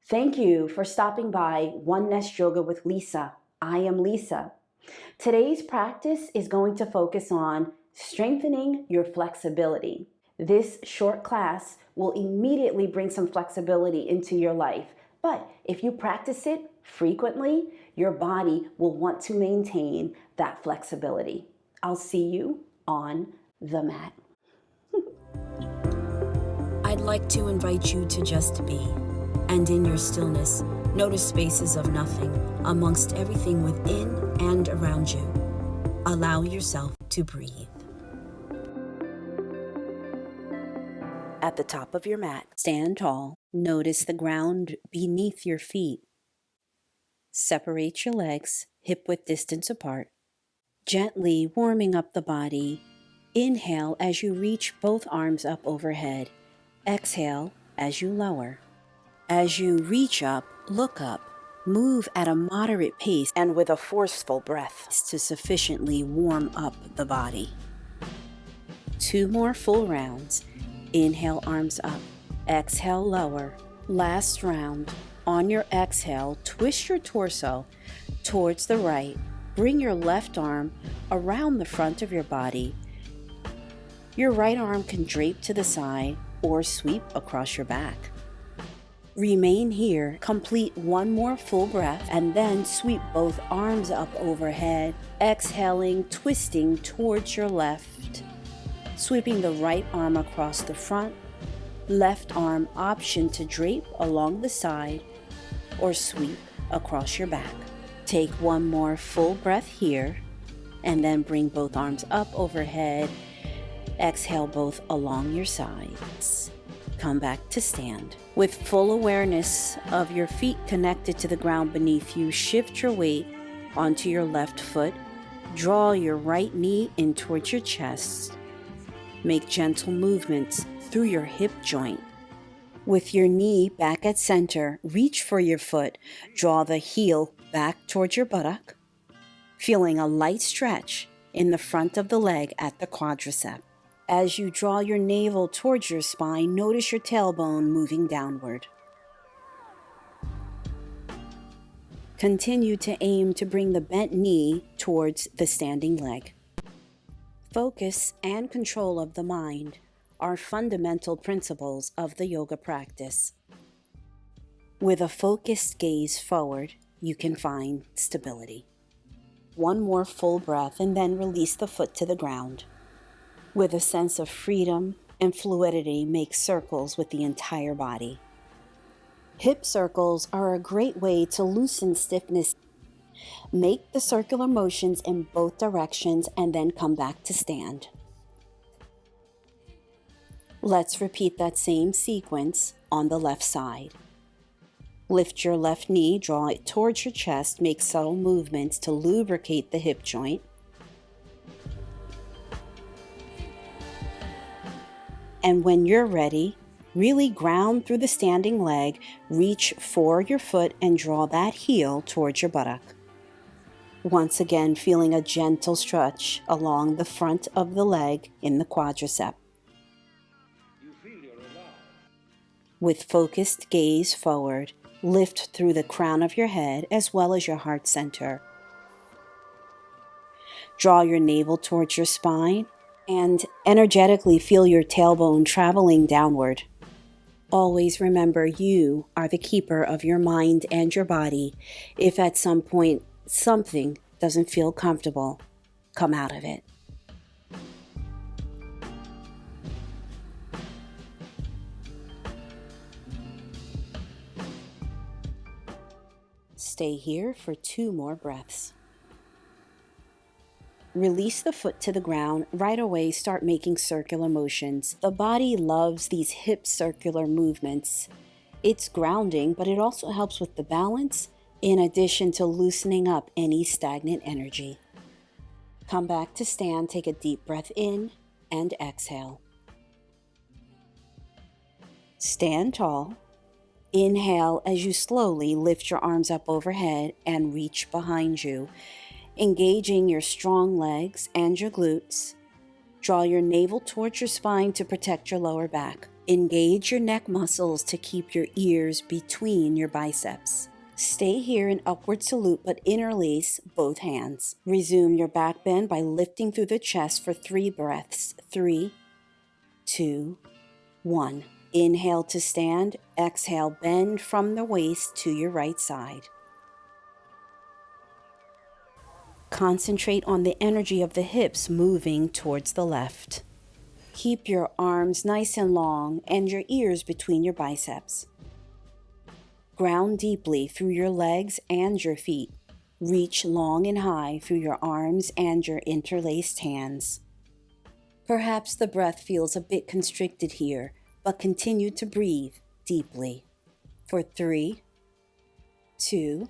Thank you for stopping by One Nest Yoga with Lisa. I am Lisa. Today's practice is going to focus on strengthening your flexibility. This short class will immediately bring some flexibility into your life, but if you practice it frequently, your body will want to maintain that flexibility. I'll see you on the mat. I'd like to invite you to just be, and in your stillness, notice spaces of nothing amongst everything within and around you. Allow yourself to breathe. At the top of your mat, stand tall. Notice the ground beneath your feet. Separate your legs, hip-width distance apart. Gently warming up the body. Inhale as you reach both arms up overhead. Exhale as you lower. As you reach up, look up. Move at a moderate pace and with a forceful breath to sufficiently warm up the body. 2 more full rounds. Inhale, arms up. Exhale, lower. Last round. On your exhale, twist your torso towards the right. Bring your left arm around the front of your body. Your right arm can drape to the side or sweep across your back. Remain here, complete 1 more full breath, and then sweep both arms up overhead, exhaling, twisting towards your left, sweeping the right arm across the front, left arm option to drape along the side or sweep across your back. Take 1 more full breath here, and then bring both arms up overhead, exhale both along your sides. Come back to stand. With full awareness of your feet connected to the ground beneath you, shift your weight onto your left foot. Draw your right knee in towards your chest. Make gentle movements through your hip joint. With your knee back at center, reach for your foot. Draw the heel back towards your buttock, feeling a light stretch in the front of the leg at the quadricep. As you draw your navel towards your spine, notice your tailbone moving downward. Continue to aim to bring the bent knee towards the standing leg. Focus and control of the mind are fundamental principles of the yoga practice. With a focused gaze forward, you can find stability. 1 more full breath and then release the foot to the ground. With a sense of freedom and fluidity, make circles with the entire body. Hip circles are a great way to loosen stiffness. Make the circular motions in both directions and then come back to stand. Let's repeat that same sequence on the left side. Lift your left knee, draw it towards your chest, make subtle movements to lubricate the hip joint. And when you're ready, really ground through the standing leg, reach for your foot and draw that heel towards your buttock. Once again, feeling a gentle stretch along the front of the leg in the quadricep. With focused gaze forward, lift through the crown of your head as well as your heart center. Draw your navel towards your spine and energetically feel your tailbone traveling downward. Always remember you are the keeper of your mind and your body. If at some point something doesn't feel comfortable, come out of it. Stay here for 2 more breaths. Release the foot to the ground. Right away, start making circular motions. The body loves these hip circular movements. It's grounding, but it also helps with the balance, in addition to loosening up any stagnant energy. Come back to stand, take a deep breath in and exhale. Stand tall. Inhale as you slowly lift your arms up overhead and reach behind you, engaging your strong legs and your glutes. Draw your navel towards your spine to protect your lower back. Engage your neck muscles to keep your ears between your biceps. Stay here in upward salute, but interlace both hands. Resume your back bend by lifting through the chest for 3 breaths. 3, 2, 1. Inhale to stand. Exhale, bend from the waist to your right side. Concentrate on the energy of the hips moving towards the left. Keep your arms nice and long and your ears between your biceps. Ground deeply through your legs and your feet. Reach long and high through your arms and your interlaced hands. Perhaps the breath feels a bit constricted here, but continue to breathe deeply. For 3, 2,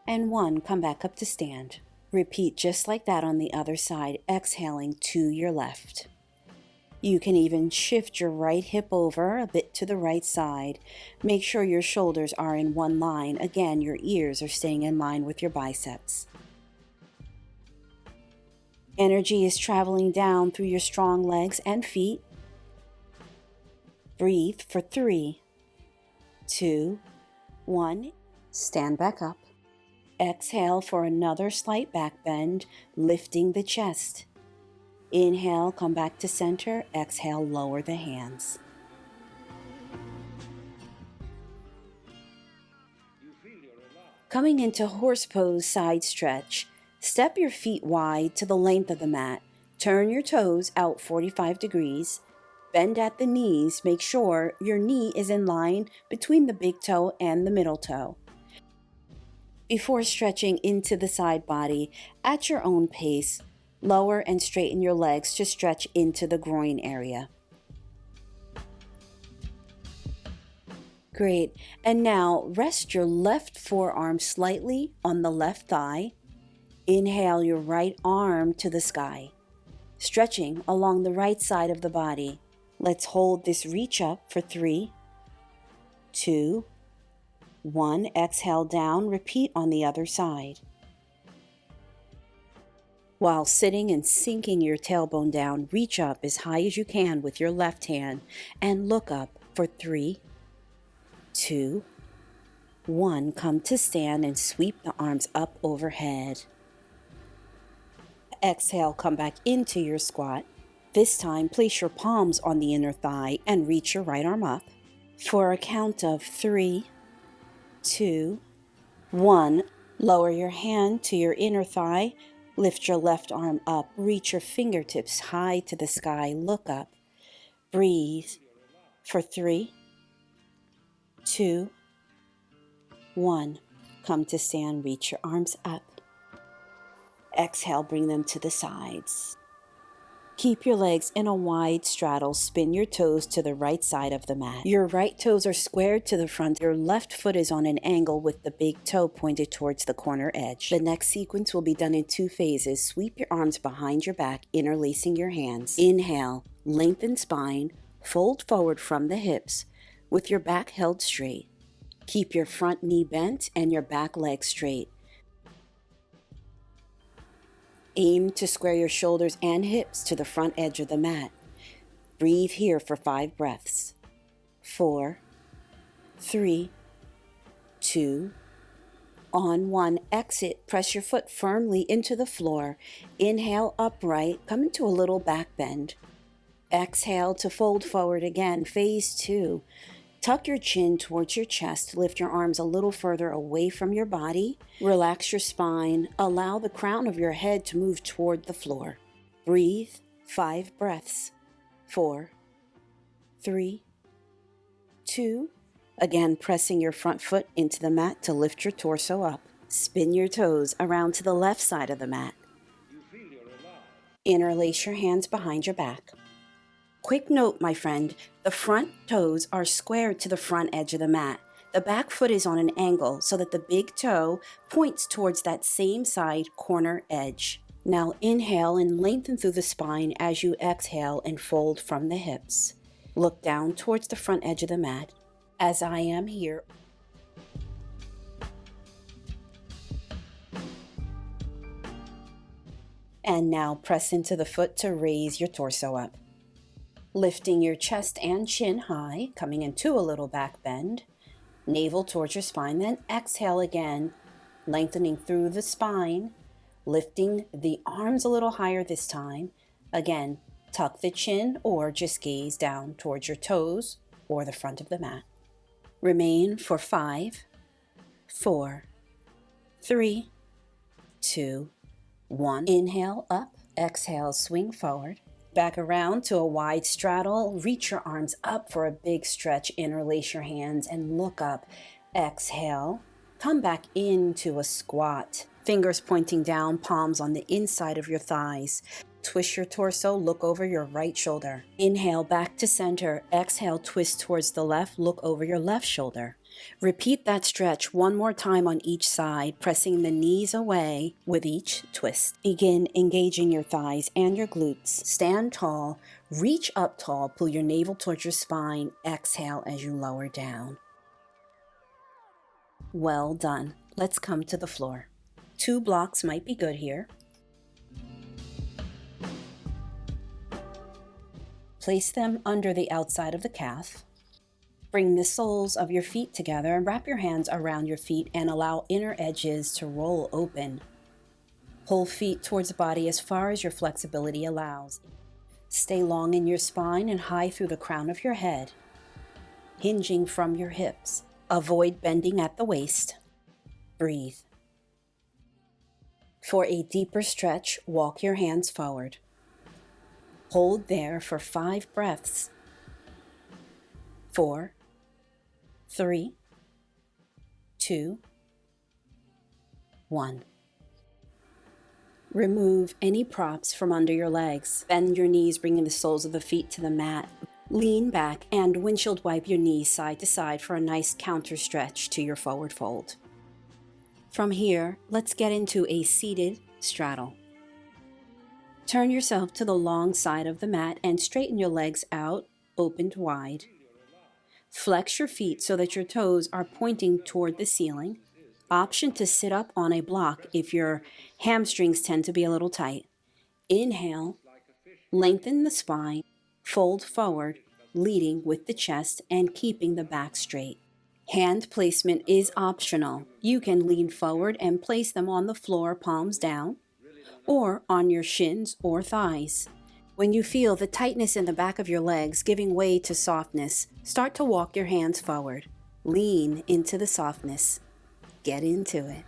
and 1, come back up to stand. Repeat just like that on the other side, exhaling to your left. You can even shift your right hip over a bit to the right side. Make sure your shoulders are in one line. Again, your ears are staying in line with your biceps. Energy is traveling down through your strong legs and feet. Breathe for 3, 2, 1. Stand back up. Exhale for another slight back bend, lifting the chest. Inhale, come back to center. Exhale, lower the hands. Coming into horse pose side stretch, step your feet wide to the length of the mat. Turn your toes out 45 degrees. Bend at the knees. Make sure your knee is in line between the big toe and the middle toe. Before stretching into the side body, at your own pace, lower and straighten your legs to stretch into the groin area. Great. And now rest your left forearm slightly on the left thigh. Inhale your right arm to the sky, stretching along the right side of the body. Let's hold this reach up for 3, 2, 1. Exhale down. Repeat on the other side. While sitting and sinking your tailbone down, reach up as high as you can with your left hand and look up for 3, 2, 1. Come to stand and sweep the arms up overhead. Exhale, come back into your squat. This time, place your palms on the inner thigh and reach your right arm up. For a count of 3, 2, 1. Lower your hand to your inner thigh. Lift your left arm up. Reach your fingertips high to the sky. Look up. Breathe for 3, 2, 1. Come to stand. Reach your arms up. Exhale, bring them to the sides. Keep your legs in a wide straddle. Spin your toes to the right side of the mat. Your right toes are squared to the front. Your left foot is on an angle with the big toe pointed towards the corner edge. The next sequence will be done in 2 phases. Sweep your arms behind your back, interlacing your hands. Inhale, lengthen spine, fold forward from the hips with your back held straight. Keep your front knee bent and your back leg straight. Aim to square your shoulders and hips to the front edge of the mat. Breathe here for 5 breaths. 4, 3, 2, on 1. Exit. Press your foot firmly into the floor. Inhale, upright. Come into a little back bend. Exhale to fold forward again. Phase 2. Tuck your chin towards your chest. Lift your arms a little further away from your body. Relax your spine. Allow the crown of your head to move toward the floor. Breathe. 5 breaths. 4, 3, 2. Again, pressing your front foot into the mat to lift your torso up. Spin your toes around to the left side of the mat. Interlace your hands behind your back. Quick note, my friend, the front toes are squared to the front edge of the mat. The back foot is on an angle so that the big toe points towards that same side corner edge. Now inhale and lengthen through the spine as you exhale and fold from the hips. Look down towards the front edge of the mat, as I am here. And now press into the foot to raise your torso up. Lifting your chest and chin high, coming into a little back bend. Navel towards your spine, then exhale again, lengthening through the spine, lifting the arms a little higher this time. Again, tuck the chin or just gaze down towards your toes or the front of the mat. Remain for 5, 4, 3, 2, 1. Inhale up, exhale, swing forward. Back around to a wide straddle. Reach your arms up for a big stretch. Interlace your hands and look up. Exhale. Come back into a squat. Fingers pointing down, palms on the inside of your thighs. Twist your torso, look over your right shoulder. Inhale back to center. Exhale, twist towards the left, look over your left shoulder. Repeat that stretch one more time on each side, pressing the knees away with each twist. Begin engaging your thighs and your glutes. Stand tall, reach up tall, pull your navel towards your spine. Exhale as you lower down. Well done. Let's come to the floor. 2 blocks might be good here. Place them under the outside of the calf. Bring the soles of your feet together and wrap your hands around your feet and allow inner edges to roll open. Pull feet towards the body as far as your flexibility allows. Stay long in your spine and high through the crown of your head, hinging from your hips. Avoid bending at the waist. Breathe. For a deeper stretch, walk your hands forward. Hold there for 5 breaths. 4, 3, 2, 1. Remove any props from under your legs. Bend your knees, bringing the soles of the feet to the mat. Lean back and windshield wipe your knees side to side for a nice counter stretch to your forward fold. From here, let's get into a seated straddle. Turn yourself to the long side of the mat and straighten your legs out, opened wide. Flex your feet so that your toes are pointing toward the ceiling. Option to sit up on a block if your hamstrings tend to be a little tight. Inhale, lengthen the spine, fold forward, leading with the chest and keeping the back straight. Hand placement is optional. You can lean forward and place them on the floor, palms down, or on your shins or thighs. When you feel the tightness in the back of your legs giving way to softness, start to walk your hands forward. Lean into the softness. Get into it.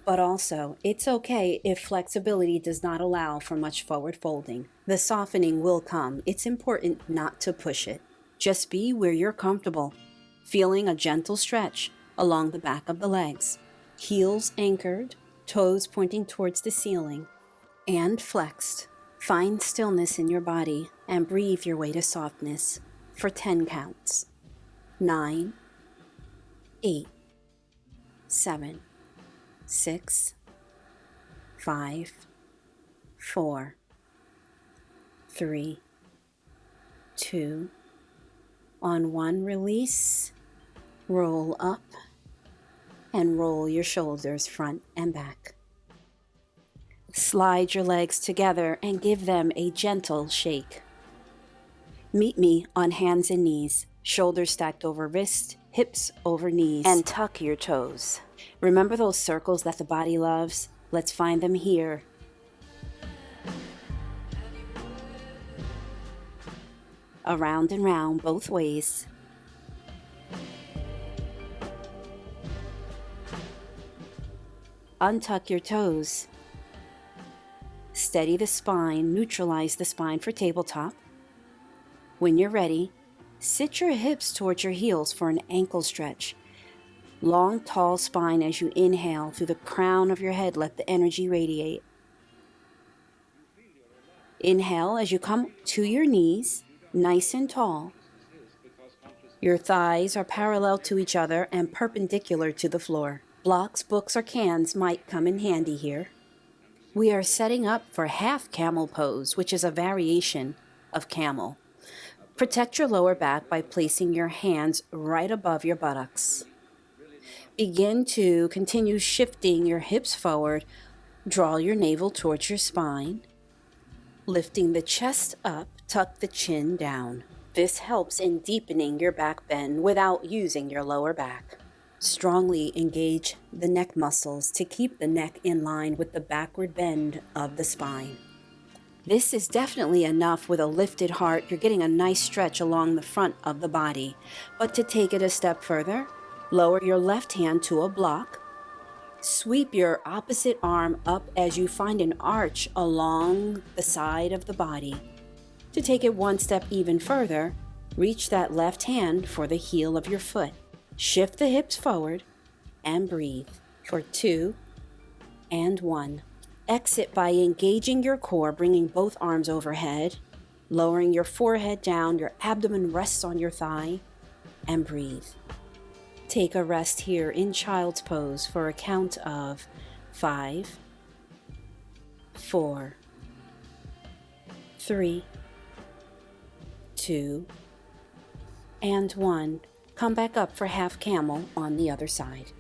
But also, it's okay if flexibility does not allow for much forward folding. The softening will come. It's important not to push it. Just be where you're comfortable, feeling a gentle stretch along the back of the legs. Heels anchored, toes pointing towards the ceiling, and flexed. Find stillness in your body and breathe your way to softness for 10 counts. 9, 8, 7, 6, 5, 4, 3, 2. On 1 release, roll up and roll your shoulders front and back. Slide your legs together and give them a gentle shake. Meet me on hands and knees, shoulders stacked over wrists, hips over knees, and tuck your toes. Remember those circles that the body loves? Let's find them here. Around and round both ways. Untuck your toes. Steady the spine, neutralize the spine for tabletop. When you're ready, sit your hips towards your heels for an ankle stretch. Long, tall spine as you inhale through the crown of your head, let the energy radiate. Inhale as you come to your knees, nice and tall. Your thighs are parallel to each other and perpendicular to the floor. Blocks, books, or cans might come in handy here. We are setting up for half camel pose, which is a variation of camel. Protect your lower back by placing your hands right above your buttocks. Begin to continue shifting your hips forward. Draw your navel towards your spine, lifting the chest up Tuck the chin down. This helps in deepening your back bend without using your lower back. Strongly engage the neck muscles to keep the neck in line with the backward bend of the spine. This is definitely enough. With a lifted heart, you're getting a nice stretch along the front of the body. But to take it a step further, lower your left hand to a block. Sweep your opposite arm up as you find an arch along the side of the body. To take it one step even further, reach that left hand for the heel of your foot. Shift the hips forward and breathe for 2 and 1. Exit by engaging your core, bringing both arms overhead, lowering your forehead down, your abdomen rests on your thigh, and breathe. Take a rest here in child's pose for a count of 5, 4, 3, 2, and 1. Come back up for half camel on the other side.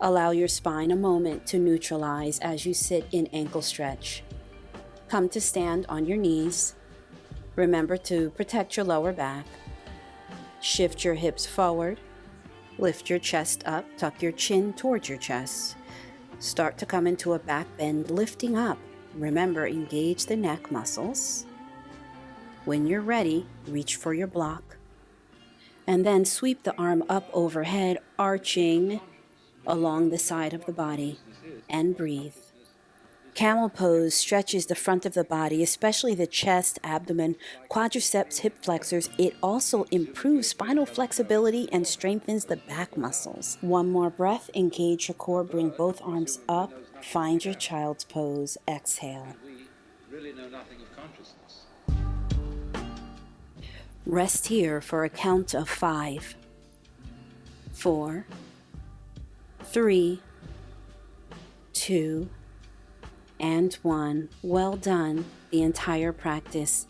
Allow your spine a moment to neutralize as you sit in ankle stretch. Come to stand on your knees. Remember to protect your lower back. Shift your hips forward. Lift your chest up. Tuck your chin towards your chest. Start to come into a back bend, lifting up. Remember, engage the neck muscles. When you're ready, reach for your block. And then sweep the arm up overhead, arching along the side of the body, and breathe. Camel pose stretches the front of the body, especially the chest, abdomen, quadriceps, hip flexors. It also improves spinal flexibility and strengthens the back muscles. One more breath, engage your core, bring both arms up, find your child's pose, exhale. Rest here for a count of 5, 4, 3, 2, and 1. Well done, the entire practice.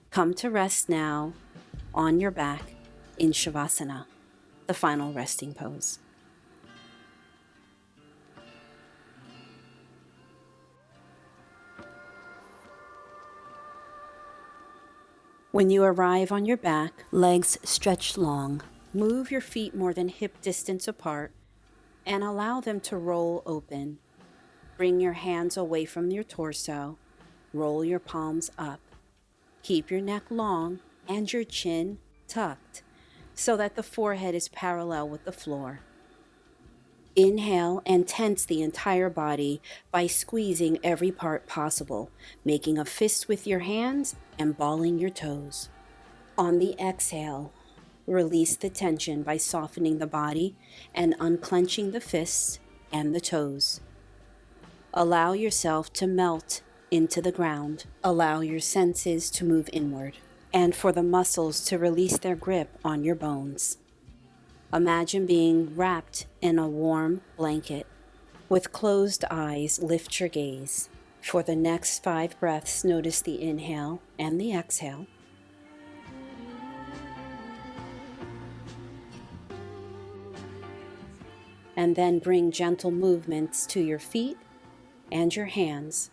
Come to rest now on your back in Shavasana, the final resting pose. When you arrive on your back, legs stretched long, move your feet more than hip distance apart and allow them to roll open. Bring your hands away from your torso. Roll your palms up. Keep your neck long and your chin tucked so that the forehead is parallel with the floor. Inhale and tense the entire body by squeezing every part possible, making a fist with your hands and balling your toes. On the exhale, release the tension by softening the body and unclenching the fists and the toes. Allow yourself to melt into the ground. Allow your senses to move inward and for the muscles to release their grip on your bones. Imagine being wrapped in a warm blanket. With closed eyes, lift your gaze. For the next 5 breaths, notice the inhale and the exhale. And then bring gentle movements to your feet and your hands.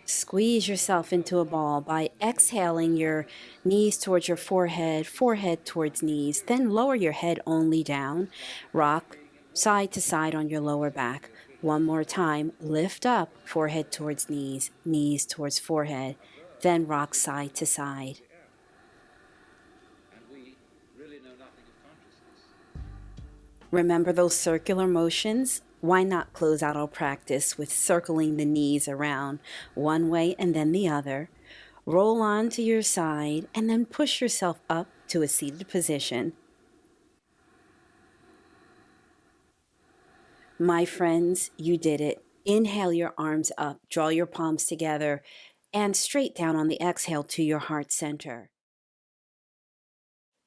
Squeeze yourself into a ball by exhaling your knees towards your forehead, forehead towards knees. Then lower your head only down. Rock side to side on your lower back. One more time. Lift up, forehead towards knees, knees towards forehead. Then rock side to side. Remember those circular motions? Why not close out our practice with circling the knees around one way and then the other? Roll on to your side and then push yourself up to a seated position. My friends, you did it. Inhale your arms up, draw your palms together, and straight down on the exhale to your heart center.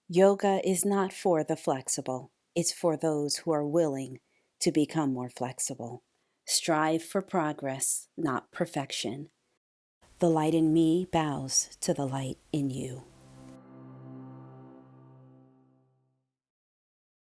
Yoga is not for the flexible. It's for those who are willing to become more flexible. Strive for progress, not perfection. The light in me bows to the light in you.